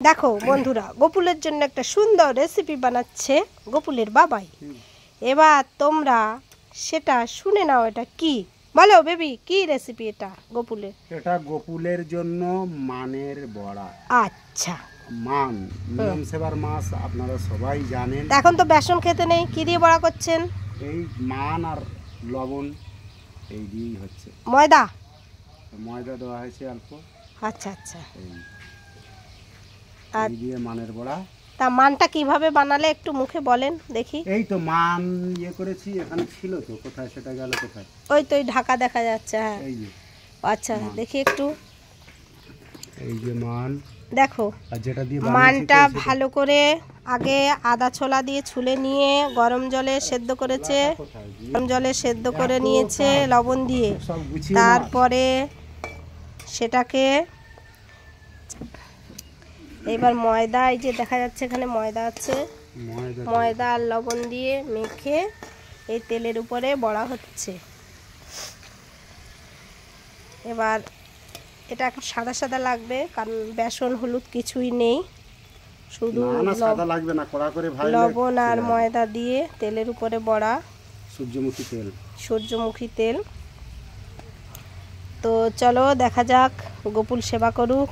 দেখো বন্ধুরা, গোপুলের জন্য একটা সুন্দর রেসিপি বানাচ্ছে গোপুলের বাবাই। এবার তোমরা সেটা শুনে নাও। এটা কি বলো বেবি, কি রেসিপি এটা গোপুলের? এটা গোপুলের জন্য মানের বড়া। আচ্ছা, মান নিয়ম সেবার মাছ আপনারা সবাই জানেন। এখন তো বেসন খেতে নেই, কি দিয়ে বড়া করছেন? এই মান আর লবণ এই দিয়েই হচ্ছে। ময়দা ময়দা দেওয়া হয়েছে অল্প। আচ্ছা আচ্ছা, এই দিয়ে মানের বড়া। তা মানটা কিভাবে বানালে একটু মুখে বলেন দেখি। এই তো মান ইয়ে করেছি, এখানে ছিল তো, কোথায় সেটা গেল কোথায়? ওই তো ঢাকা দেখা যাচ্ছে। হ্যাঁ, এই যে আচ্ছা দেখি একটু। এই যে মান দেখো, আর যেটা দিয়ে মানটা ভালো করে আগে আদা ছোলা দিয়ে ছুলে নিয়ে গরম জলে সেদ্ধ করেছে। গরম জলে সেদ্ধ করে নিয়েছে লবণ দিয়ে। তারপরে সেটাকে এবার ময়দা, এই যে দেখা যাচ্ছে এখানে ময়দা আছে, ময়দা আর লবণ দিয়ে মেখে এই তেলের উপরে বড়া হচ্ছে। এবার এটা এখন সাদা সাদা লাগবে, কারণ বেসন হলুদ কিছুই নেই, শুধু লবণ আর ময়দা দিয়ে তেলের উপরে বড়া। সূর্যমুখী তেল। তো চলো দেখা যাক, গোপুল সেবা করুক,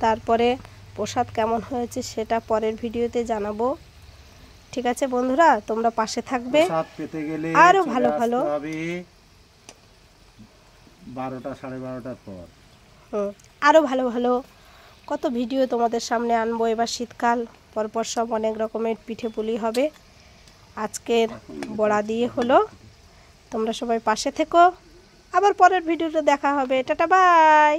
তারপরে প্রসাদ কেমন হয়েছে সেটা পরের ভিডিওতে জানাবো। ঠিক আছে বন্ধুরা, তোমরা পাশে থাকবে। আরো ভালো ভালো 12টা 12:30 পর আরো ভালো ভালো কত ভিডিও তোমাদের সামনে আনবো। এবার শীতকাল, পরপর সব অনেক রকমের পিঠে পুলি হবে। আজকের বড়া দিয়ে হলো। তোমরা সবাই পাশে থেকো, আবার পরের ভিডিওতে দেখা হবে। Tata bye.